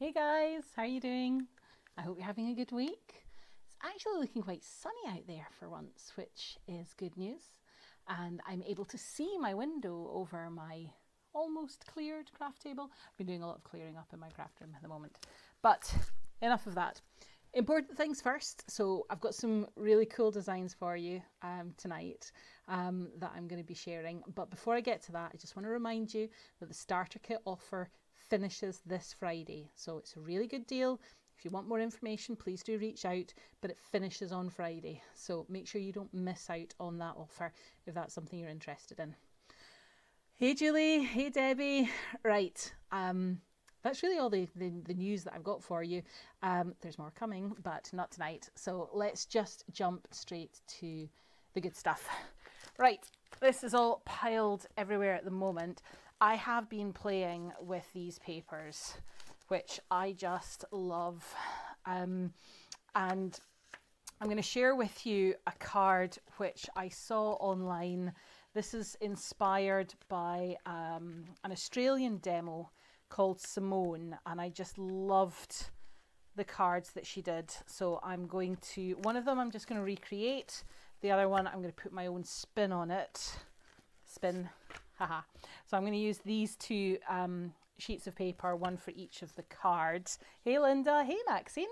Hey guys, how are you doing? I hope you're having a good week. It's actually looking quite sunny out there for once, which is good news. And I'm able to see my window over my almost cleared craft table. I've been doing a lot of clearing up in my craft room at the moment. But enough of that. Important things first. So I've got some really cool designs for you tonight that I'm going to be sharing. But before I get to that, I just want to remind you that the starter kit offer finishes this Friday. So it's a really good deal. If you want more information, please do reach out, but it finishes on Friday. So make sure you don't miss out on that offer if that's something you're interested in. Hey Julie, hey Debbie. Right, that's really all the news that I've got for you. There's more coming, but not tonight. So let's just jump straight to the good stuff. Right, this is all piled everywhere at the moment. I have been playing with these papers, which I just love. And I'm going to share with you a card which I saw online. This is inspired by an Australian demo called Simone, and I just loved the cards that she did. So I'm going to, one of them I'm just going to recreate, the other one I'm going to put my own spin on it. Spin, haha. So I'm going to use these two sheets of paper, one for each of the cards. Hey Linda, hey Maxine.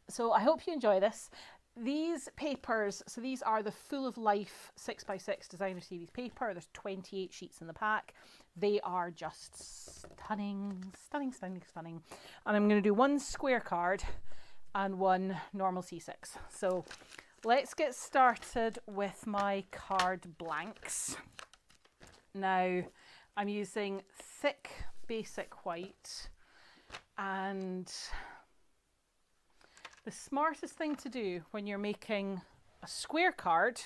So I hope you enjoy this. These papers, so these are the Full of Life 6x6 designer series paper. There's 28 sheets in the pack. They are just stunning, stunning, stunning, stunning. And I'm going to do one square card and one normal C6. So let's get started with my card blanks. Now I'm using thick basic white, and the smartest thing to do when you're making a square card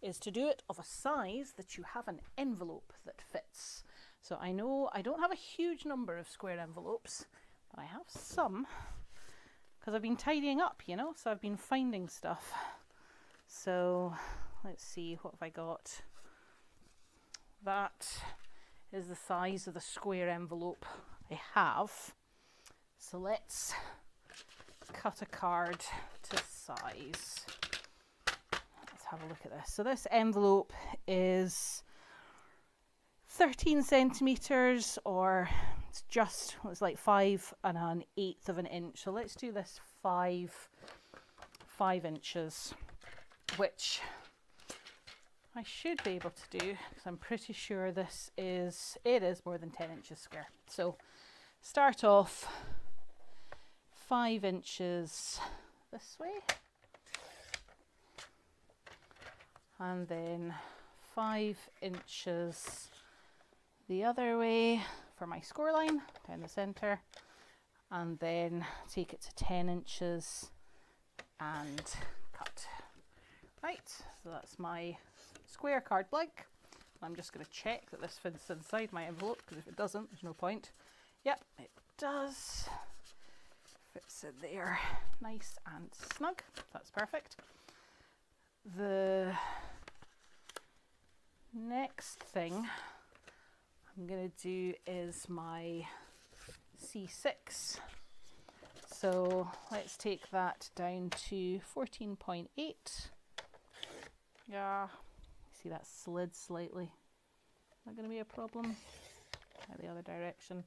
is to do it of a size that you have an envelope that fits. So I know I don't have a huge number of square envelopes, but I have some because I've been tidying up, you know, so I've been finding stuff. So let's see, what have I got? That is the size of the square envelope I have. So let's cut a card to size. Let's have a look at this. So this envelope is 13 centimeters, or it's like 5 1/8 of an inch. So let's do this 5 inches, which I should be able to do because I'm pretty sure it is more than 10 inches square. So start off 5 inches this way, and then 5 inches the other way for my score line down the center, and then take it to 10 inches and cut. Right, so that's my square card blank. I'm just going to check that this fits inside my envelope, because if it doesn't, there's no point. Yep, it does. Fits in there nice and snug. That's perfect. The next thing I'm going to do is my C6. So let's take that down to 14.8. Yeah, see that slid slightly. Is that going to be a problem? Try the other direction.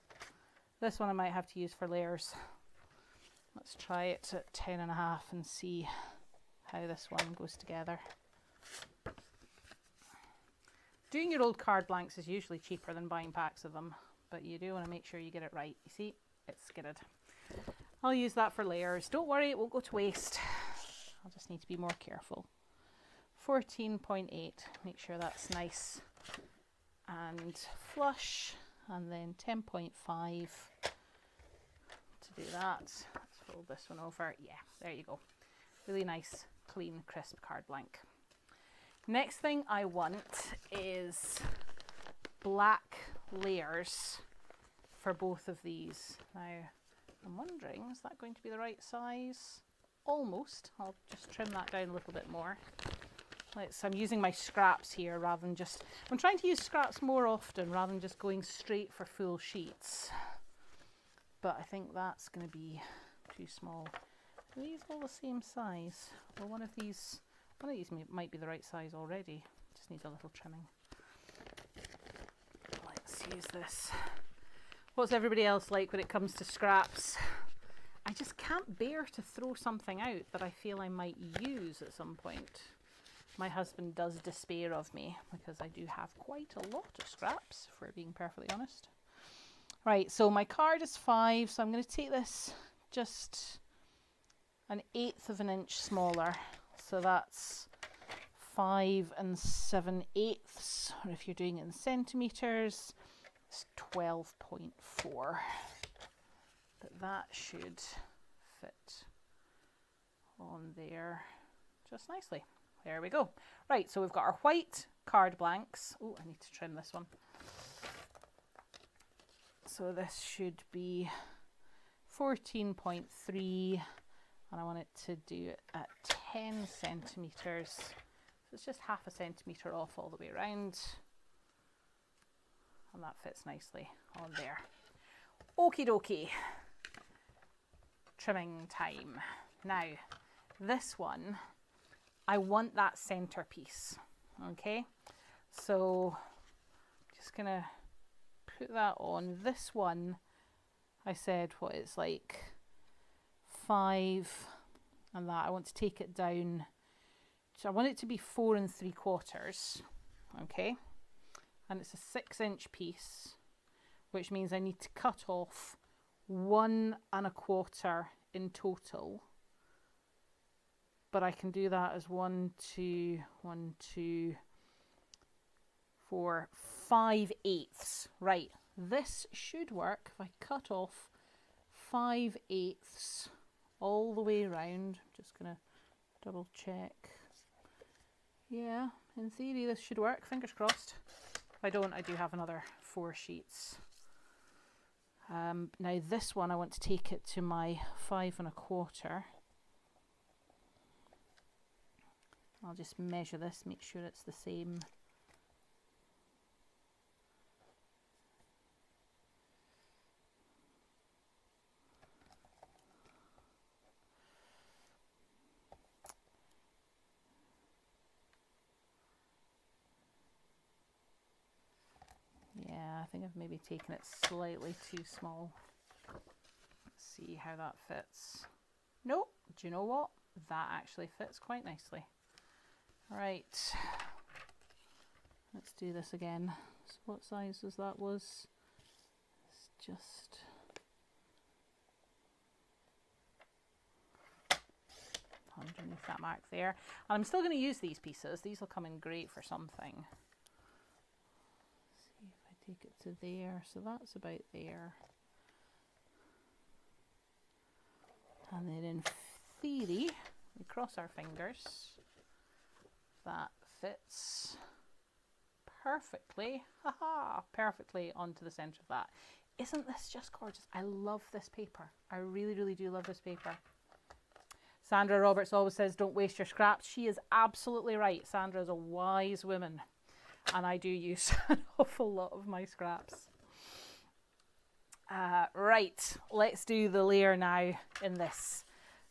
This one I might have to use for layers. Let's try it at 10.5 and see how this one goes together. Doing your old card blanks is usually cheaper than buying packs of them, but you do want to make sure you get it right. You see, it's skidded. I'll use that for layers. Don't worry, it won't go to waste. I'll just need to be more careful. 14.8, make sure that's nice and flush, and then 10.5 to do that. Let's fold this one over. Yeah, there you go. Really nice, clean, crisp card blank. Next thing I want is black layers for both of these. Now, I'm wondering, is that going to be the right size? Almost. I'll just trim that down a little bit more. I'm using my scraps here rather than just, I'm trying to use scraps more often rather than just going straight for full sheets. but I think that's going to be too small. Are these all the same size? Well, one of these might be the right size already. Just needs a little trimming. Let's use this. What's everybody else like when it comes to scraps? I just can't bear to throw something out that I feel I might use at some point. My husband does despair of me because I do have quite a lot of scraps, if we're being perfectly honest. Right, so my card is 5, so I'm going to take this just 1/8 of an inch smaller. So that's 5 7/8, or if you're doing it in centimetres, it's 12.4. But that should fit on there just nicely. There we go. Right, so we've got our white card blanks. Oh, I need to trim this one. So this should be 14.3, and I want it to do it at 10 centimetres. So it's just 1/2 centimetre off all the way around. And that fits nicely on there. Okie dokie. Trimming time. Now, this one, I want that centerpiece. Okay, so just gonna put that on. This one, I said what it's like 5, and that I want to take it down. So I want it to be 4 3/4. Okay, and it's a 6-inch piece, which means I need to cut off 1 1/4 in total. But I can do that as 1, 2, 1, 2, 4, 5/8. Right, this should work if I cut off 5/8 all the way around. I'm just gonna double check. Yeah, in theory this should work, fingers crossed. If I don't, I do have another 4 sheets. Now this one, I want to take it to my 5 1/4. I'll just measure this, make sure it's the same. Yeah, I think I've maybe taken it slightly too small. Let's see how that fits. Nope, do you know what? That actually fits quite nicely. Right, let's do this again. So what size was that? It's just underneath that mark there. And I'm still going to use these pieces. These will come in great for something. Let's see if I take it to there. So that's about there. And then in theory, we cross our fingers. That fits perfectly, perfectly onto the centre of that. Isn't this just gorgeous? I love this paper. I really, really do love this paper. Sandra Roberts always says, don't waste your scraps. She is absolutely right. Sandra is a wise woman, and I do use an awful lot of my scraps. Right, let's do the layer now in this.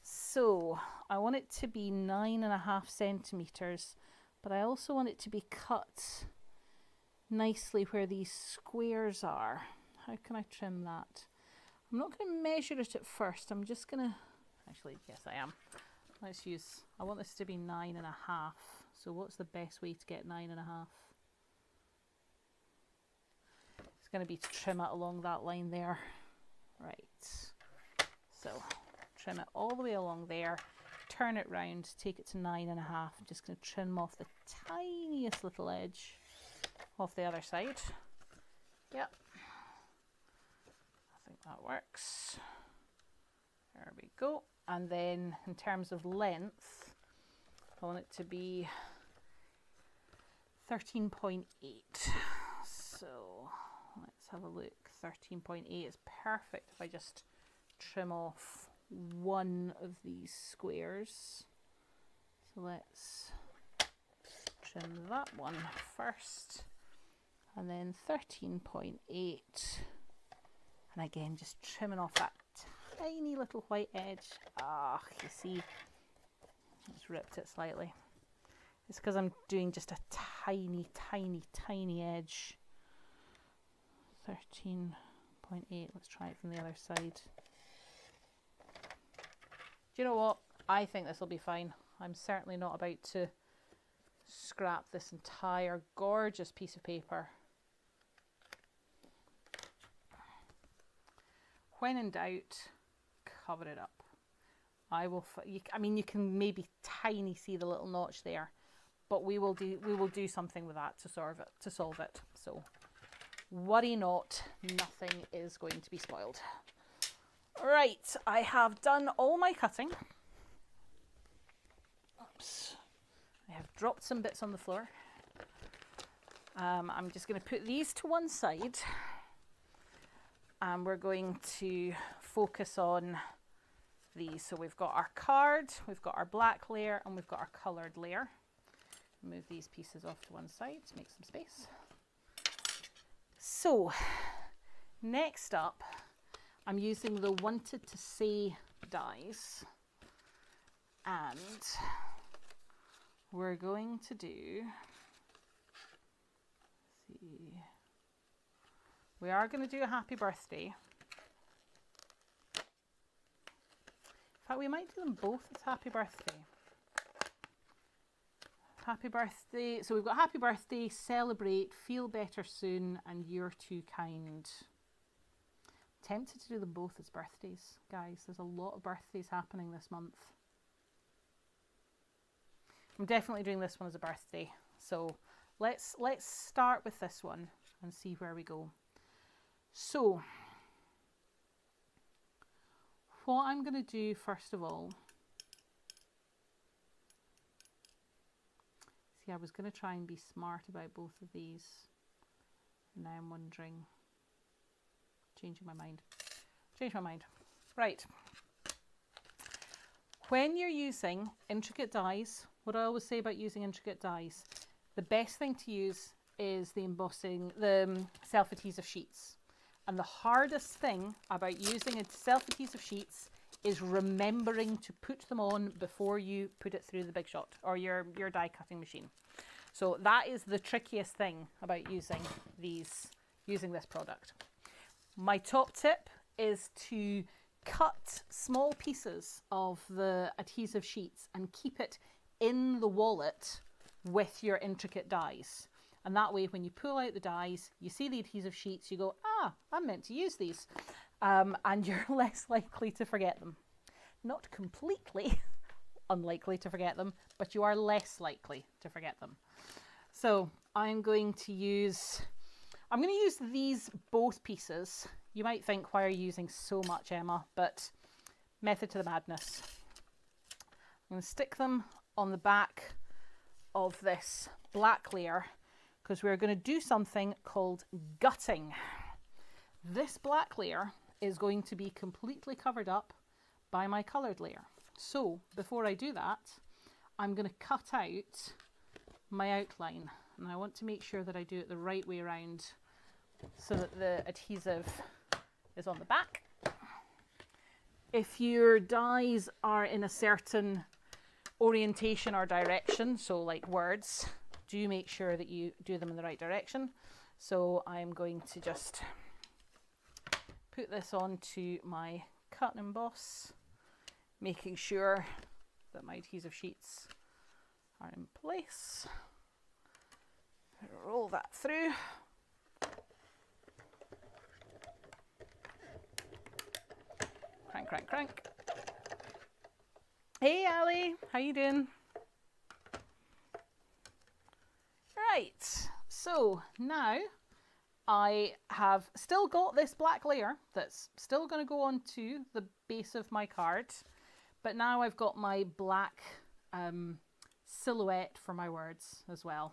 So I want it to be 9.5 centimetres, but I also want it to be cut nicely where these squares are. How can I trim that? I'm not going to measure it at first. I'm just going to, actually, yes I am. Let's use, I want this to be 9.5. So what's the best way to get 9.5? It's going to be to trim it along that line there. Right, so trim it all the way along there, turn it round, take it to 9.5. I'm just going to trim off the tiniest little edge off the other side. Yep, I think that works. There we go. And then in terms of length, I want it to be 13.8. So let's have a look. 13.8 is perfect if I just trim off one of these squares. So let's trim that one first, and then 13.8. And again, just trimming off that tiny little white edge. Ah, you see, it's ripped it slightly. It's because I'm doing just a tiny, tiny, tiny edge. 13.8, let's try it from the other side. Do you know what? I think this will be fine. I'm certainly not about to scrap this entire gorgeous piece of paper. When in doubt, cover it up. I mean, you can maybe tiny see the little notch there, but we will do something with that to solve it. So worry not, nothing is going to be spoiled. Right, I have done all my cutting. Oops. I have dropped some bits on the floor. I'm just going to put these to one side, and we're going to focus on these. So we've got our card, we've got our black layer, and we've got our coloured layer. Move these pieces off to one side to make some space. So next up, I'm using the Wanted to Say dies, and we're going to do, we are going to do a happy birthday. In fact, we might do them both as happy birthday. Happy birthday. So we've got happy birthday, celebrate, feel better soon, and you're too kind. Tempted to do them both as birthdays, guys. There's a lot of birthdays happening this month. I'm definitely doing this one as a birthday. So let's start with this one and see where we go. So what I'm going to do first of all, see, I was going to try and be smart about both of these. Now I'm wondering, changing my mind. Change my mind. Right. When you're using intricate dies, what I always say about using intricate dies, the best thing to use is the embossing, the self-adhesive sheets. And the hardest thing about using self-adhesive sheets is remembering to put them on before you put it through the Big Shot or your die cutting machine. So that is the trickiest thing about using this product. My top tip is to cut small pieces of the adhesive sheets and keep it in the wallet with your intricate dies. And that way, when you pull out the dies, you see the adhesive sheets, you go, ah, I'm meant to use these. And you're less likely to forget them. Not completely unlikely to forget them, but you are less likely to forget them. So I'm going to use these both pieces. You might think, why are you using so much, Emma? But method to the madness. I'm going to stick them on the back of this black layer because we're going to do something called gutting. This black layer is going to be completely covered up by my coloured layer. So before I do that, I'm going to cut out my outline, and I want to make sure that I do it the right way around so that the adhesive is on the back. If your dies are in a certain orientation or direction, so like words, do make sure that you do them in the right direction. So I'm going to just put this onto my cut and emboss, making sure that my adhesive sheets are in place. Roll that through. Crank, crank, crank. Hey Ali, how you doing? Right, so now I have still got this black layer that's still going to go onto the base of my card, but now I've got my black silhouette for my words as well.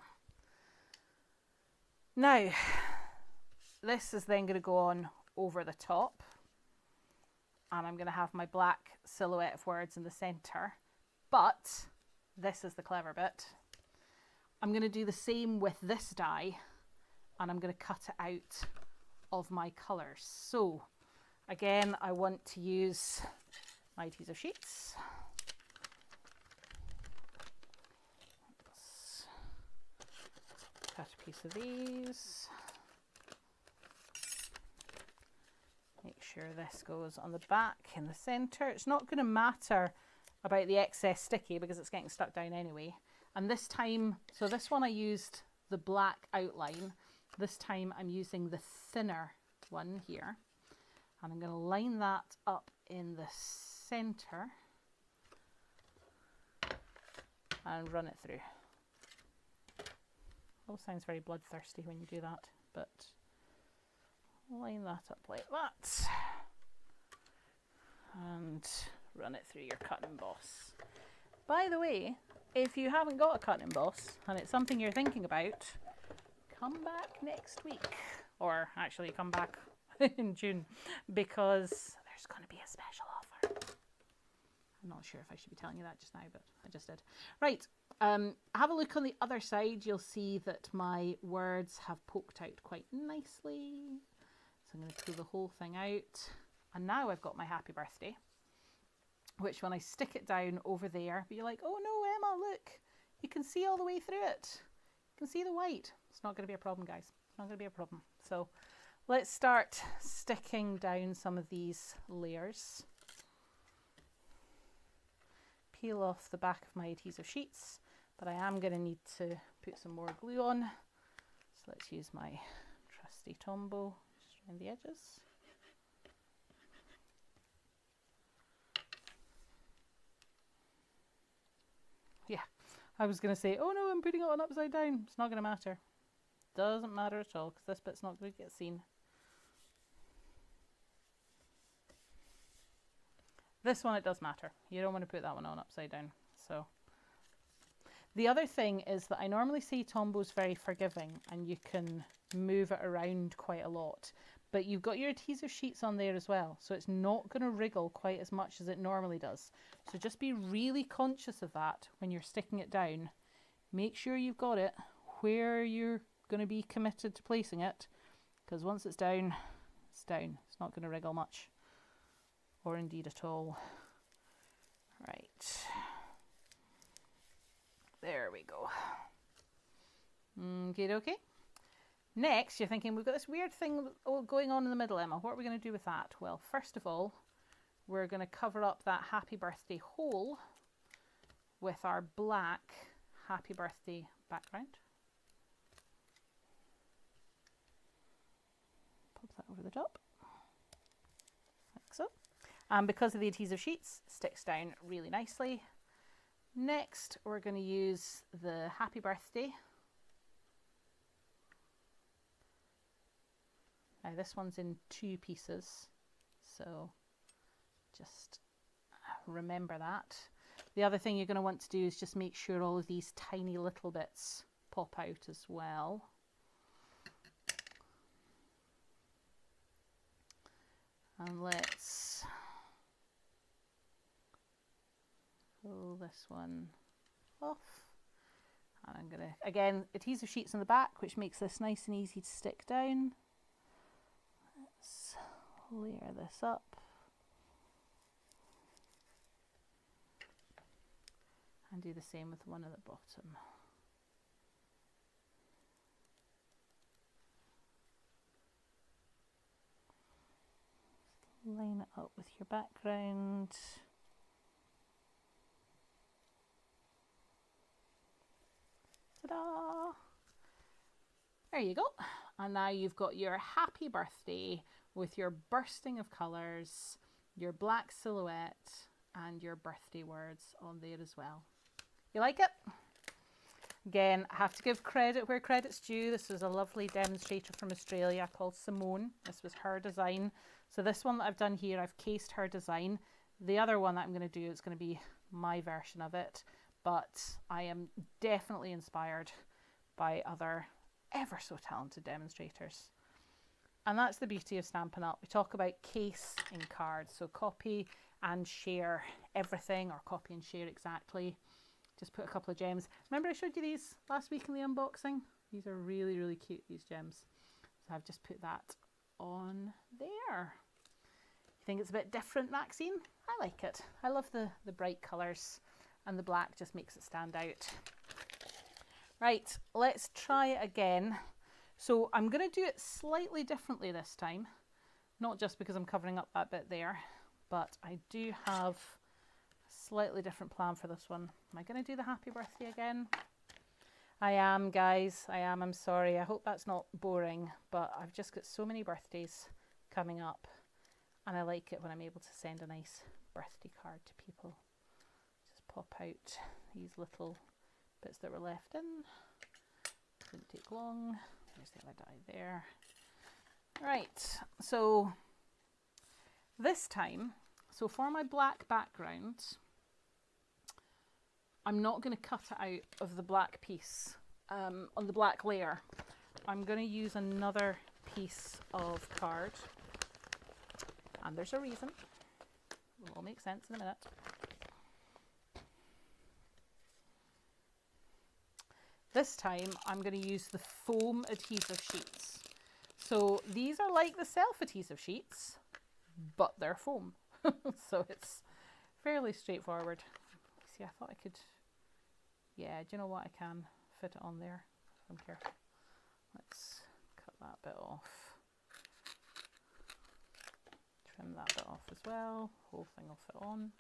Now, this is then going to go on over the top, and I'm going to have my black silhouette of words in the centre, but this is the clever bit. I'm going to do the same with this die, and I'm going to cut it out of my colours. So Again, I want to use my adhesive sheets. Let's cut a piece of these. Make sure this goes on the back in the center. It's not going to matter about the excess sticky because it's getting stuck down anyway. And this time, so this one I used the black outline. This time I'm using the thinner one here. And I'm going to line that up in the center and run it through. All sounds very bloodthirsty when you do that, but line that up like that and run it through your cut and emboss. By the way, if you haven't got a cut and emboss and it's something you're thinking about, come back next week, or actually come back in June, because there's going to be a special offer. I'm not sure if I should be telling you that just now, but I just did. Right, have a look on the other side. You'll see that my words have poked out quite nicely. So I'm going to pull the whole thing out. And now I've got my happy birthday, which when I stick it down over there, but you're like, oh no, Emma, look, you can see all the way through it. You can see the white. It's not going to be a problem, guys. It's not going to be a problem. So let's start sticking down some of these layers. Peel off the back of my adhesive sheets, but I am going to need to put some more glue on. So let's use my trusty Tombow just around the edges. Yeah, I was going to say, oh no, I'm putting it on upside down. It's not going to matter. Doesn't matter at all because this bit's not going to get seen. This one, it does matter. You don't want to put that one on upside down. So the other thing is that I normally say Tombow's very forgiving and you can move it around quite a lot, but you've got your adhesive sheets on there as well. So it's not going to wriggle quite as much as it normally does. So just be really conscious of that when you're sticking it down. Make sure you've got it where you're going to be committed to placing it, because once it's down, it's down. It's not going to wriggle much, or indeed at all. Right. There we go. Okay. Next, you're thinking, we've got this weird thing going on in the middle, Emma. What are we going to do with that? Well, first of all, we're going to cover up that happy birthday hole with our black happy birthday background. Pop that over the top, like so. And because of the adhesive sheets, it sticks down really nicely. Next, we're going to use the happy birthday. Now this one's in 2 pieces, so just remember that. The other thing you're going to want to do is just make sure all of these tiny little bits pop out as well. And let's pull this one off. And I'm going to, again, adhesive sheets on the back, which makes this nice and easy to stick down. Let's layer this up. And do the same with one at the bottom. Line it up with your background. Ta-da! There you go. And now you've got your happy birthday with your bursting of colours, your black silhouette, and your birthday words on there as well. You like it? Again, I have to give credit where credit's due. This was a lovely demonstrator from Australia called Simone. This was her design. So this one that I've done here, I've cased her design. The other one that I'm going to do is going to be my version of it. But I am definitely inspired by other ever so talented demonstrators. And that's the beauty of Stampin' Up. We talk about case in cards. So copy and share everything, or copy and share exactly. Just put a couple of gems. Remember I showed you these last week in the unboxing? These are really, really cute, these gems. So I've just put that on there. You think it's a bit different, Maxine? I like it. I love the bright colours, and the black just makes it stand out. Right, let's try it again. So I'm going to do it slightly differently this time, not just because I'm covering up that bit there, but I do have a slightly different plan for this one. Am I going to do the happy birthday again? I am, guys. I am. I'm sorry. I hope that's not boring, but I've just got so many birthdays coming up, and I like it when I'm able to send a nice birthday card to people. Just pop out these little bits that were left in. Didn't take long. There's the other die there. Right, so this time, so for my black background, I'm not going to cut it out of the black piece on the black layer. I'm going to use another piece of card, and there's a reason. It will make sense in a minute. This time I'm going to use the foam adhesive sheets. So these are like the self-adhesive sheets, but they're foam. So it's fairly straightforward. See, I thought I could, yeah, do you know what? I can fit it on there if I'm careful. Let's cut that bit off. Trim that bit off as well. Whole thing will fit on.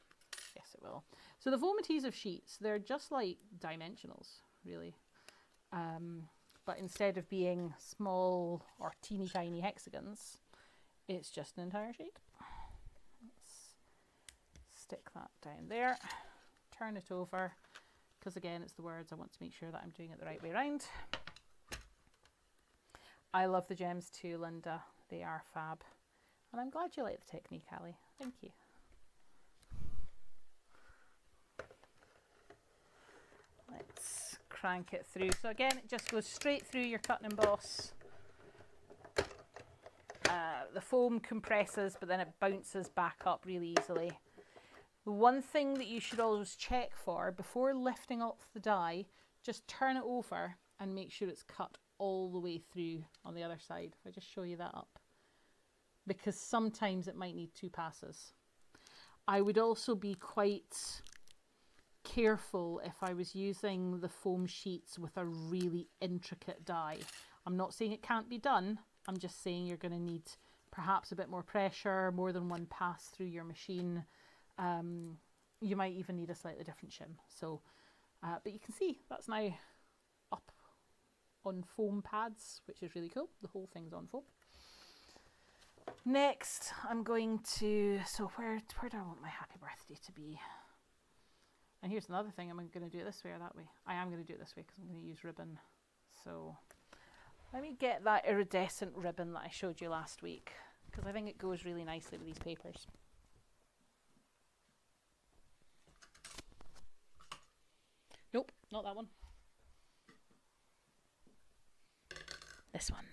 Yes, it will. So the foam adhesive sheets, they're just like dimensionals, really. But instead of being small or teeny tiny hexagons, it's just an entire sheet. Let's stick that down there, turn it over, because again it's the words, I want to make sure that I'm doing it the right way around. I love the gems too, Linda. They are fab. And I'm glad you like the technique, Ali. Thank you. Let's crank it through. So again, it just goes straight through your cut and emboss. The foam compresses, but then it bounces back up really easily. The one thing that you should always check for before lifting off the die, just turn it over and make sure it's cut all the way through on the other side. If I just show you that up, because sometimes it might need 2 passes. I would also be quite careful if I was using the foam sheets with a really intricate die. I'm not saying it can't be done, I'm just saying you're going to need perhaps a bit more pressure, more than 1 pass through your machine. You might even need a slightly different shim. So, but you can see that's now up on foam pads, which is really cool. The whole thing's on foam. Next, I'm going to, so where do I want my happy birthday to be? And here's another thing, am I going to do it this way or that way? I am going to do it this way because I'm going to use ribbon. So let me get that iridescent ribbon that I showed you last week, because I think it goes really nicely with these papers. Nope, not that one. This one.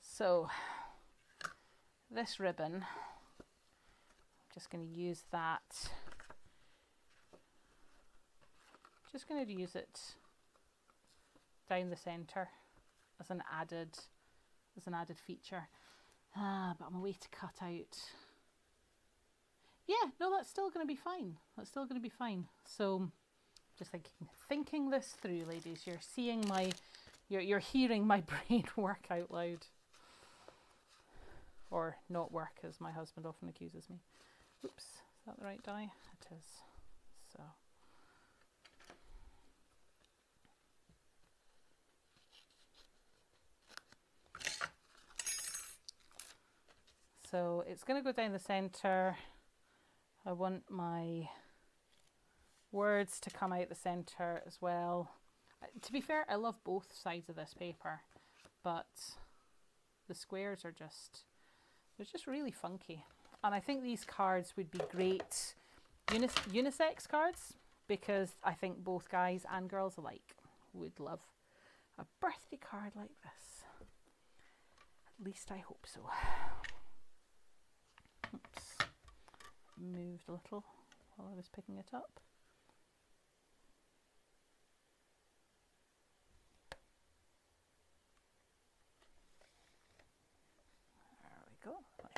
So this ribbon, I'm just going to use that. Just going to use it down the center as an added feature. But I'm a way to cut out. Yeah, no, that's still going to be fine. That's still going to be fine. So just thinking this through, ladies. You're seeing you're hearing my brain work out loud. Or not work, as my husband often accuses me. Oops, is that the right die? It is. So it's going to go down the center. I want my words to come out the center as well. To be fair, I love both sides of this paper, but the squares are just, they're just really funky. And I think these cards would be great unisex cards, because I think both guys and girls alike would love a birthday card like this. At least I hope so. Oops, moved a little while I was picking it up.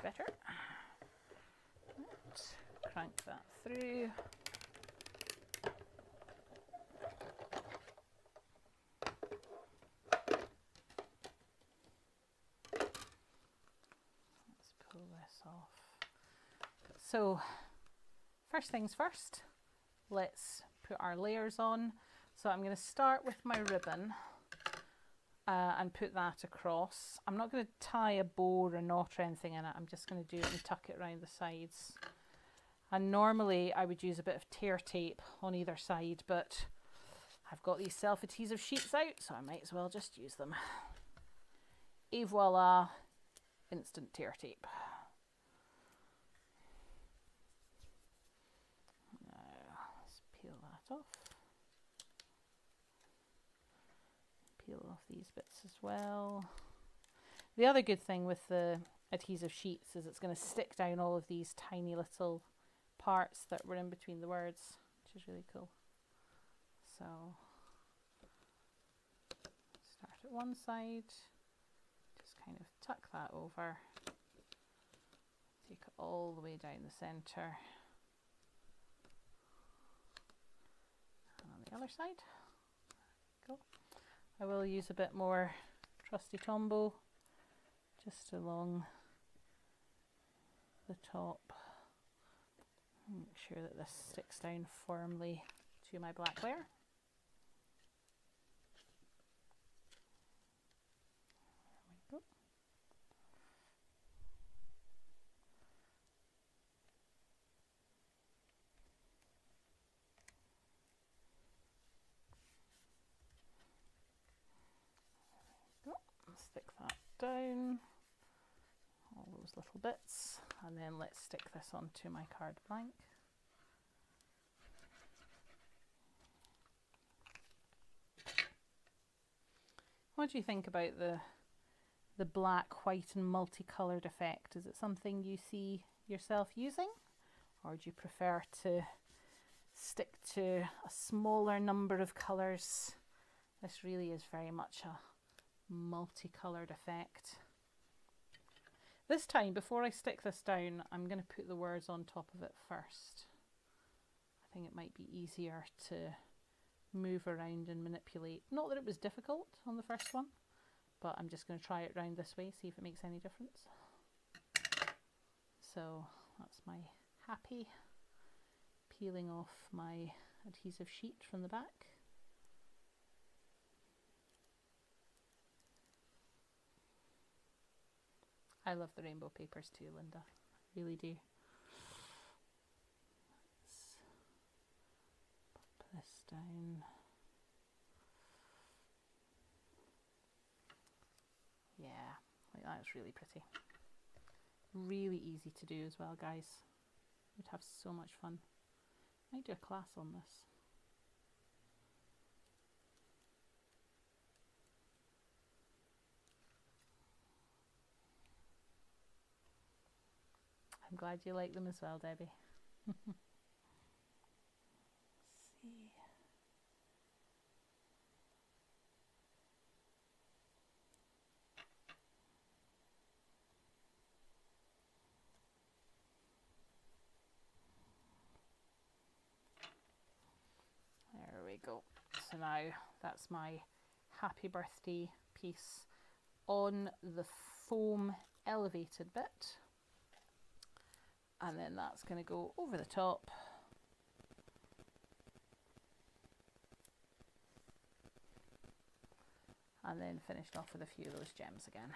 better. Right. Crank that through. Let's pull this off. So first things first, let's put our layers on. So I'm going to start with my ribbon and put that across. I'm not going to tie a bow or a knot or anything in it. I'm just going to do it and tuck it around the sides. And normally I would use a bit of tear tape on either side, but I've got these self-adhesive sheets out, so I might as well just use them. Et voila, instant tear tape. Let's peel that off. Peel off these bits as well. The other good thing with the adhesive sheets is it's going to stick down all of these tiny little parts that were in between the words, which is really cool. So start at one side, just kind of tuck that over, take it all the way down the centre. On the other side, there we go. I will use a bit more trusty Tombow just along the top. Make sure that this sticks down firmly to my black layer. There we go. Stick that down, all those little bits, and then let's stick this onto my card blank. What do you think about the black, white and multicoloured effect? Is it something you see yourself using, or do you prefer to stick to a smaller number of colours? This really is very much a multicoloured effect. This time, before I stick this down, I'm going to put the words on top of it first. I think it might be easier to move around and manipulate. Not that it was difficult on the first one, but I'm just going to try it round this way, see if it makes any difference. So that's my happy peeling off my adhesive sheet from the back. I love the rainbow papers too, Linda. I really do. Let's pop this down. Yeah, like that is really pretty. Really easy to do as well, guys. You'd have so much fun. Might do a class on this. I'm glad you like them as well, Debbie. Let's see. There we go. So now that's my happy birthday piece on the foam elevated bit. And then that's going to go over the top. And then finished off with a few of those gems again.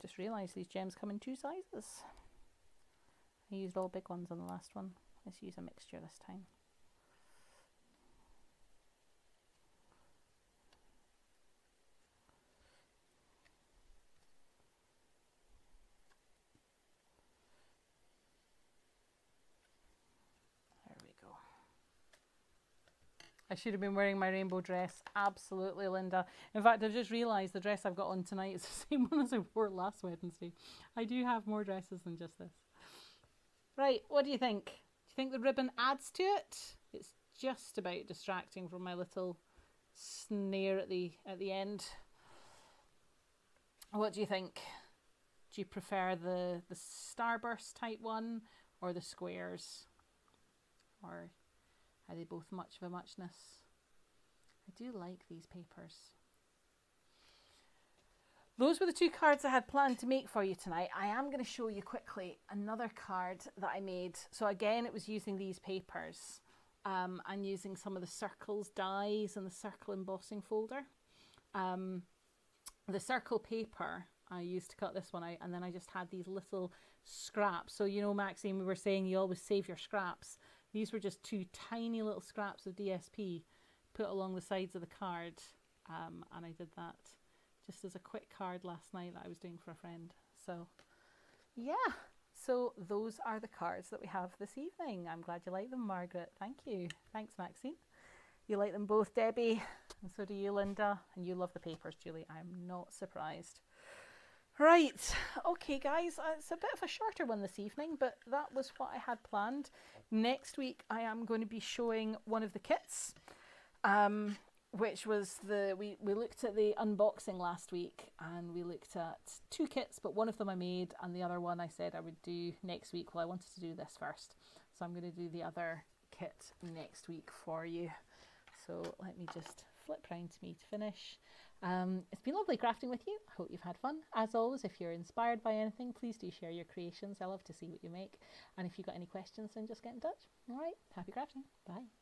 Just realised these gems come in 2 sizes. I used all big ones on the last one. Let's use a mixture this time. I should have been wearing my rainbow dress. Absolutely, Linda. In fact, I've just realised the dress I've got on tonight is the same one as I wore last Wednesday. I do have more dresses than just this. Right, what do you think? Do you think the ribbon adds to it? It's just about distracting from my little snare at the end. What do you think? Do you prefer the starburst type one or the squares? Or are they both much of a muchness? I do like these papers. Those were the two cards I had planned to make for you tonight. I am going to show you quickly another card that I made. So again, it was using these papers and using some of the circles dies and the circle embossing folder. The circle paper I used to cut this one out, and then I just had these little scraps. So you know, Maxine, we were saying you always save your scraps. These were just two tiny little scraps of DSP put along the sides of the card, and I did that just as a quick card last night that I was doing for a friend. So yeah, so those are the cards that we have this evening. I'm glad you like them, Margaret. Thank you. Thanks, Maxine. You like them both, Debbie, and so do you, Linda, and you love the papers, Julie. I'm not surprised. Right, okay guys, it's a bit of a shorter one this evening, but that was what I had planned. Next week I am going to be showing one of the kits, which was we looked at the unboxing last week, and we looked at two kits, but one of them I made and the other one I said I would do next week. Well, I wanted to do this first, so I'm going to do the other kit next week for you. So let me just flip round to me to finish. It's been lovely crafting with you. I hope you've had fun. As always, if you're inspired by anything, please do share your creations. I love to see what you make. And if you've got any questions, then just get in touch. All right, happy crafting. Bye.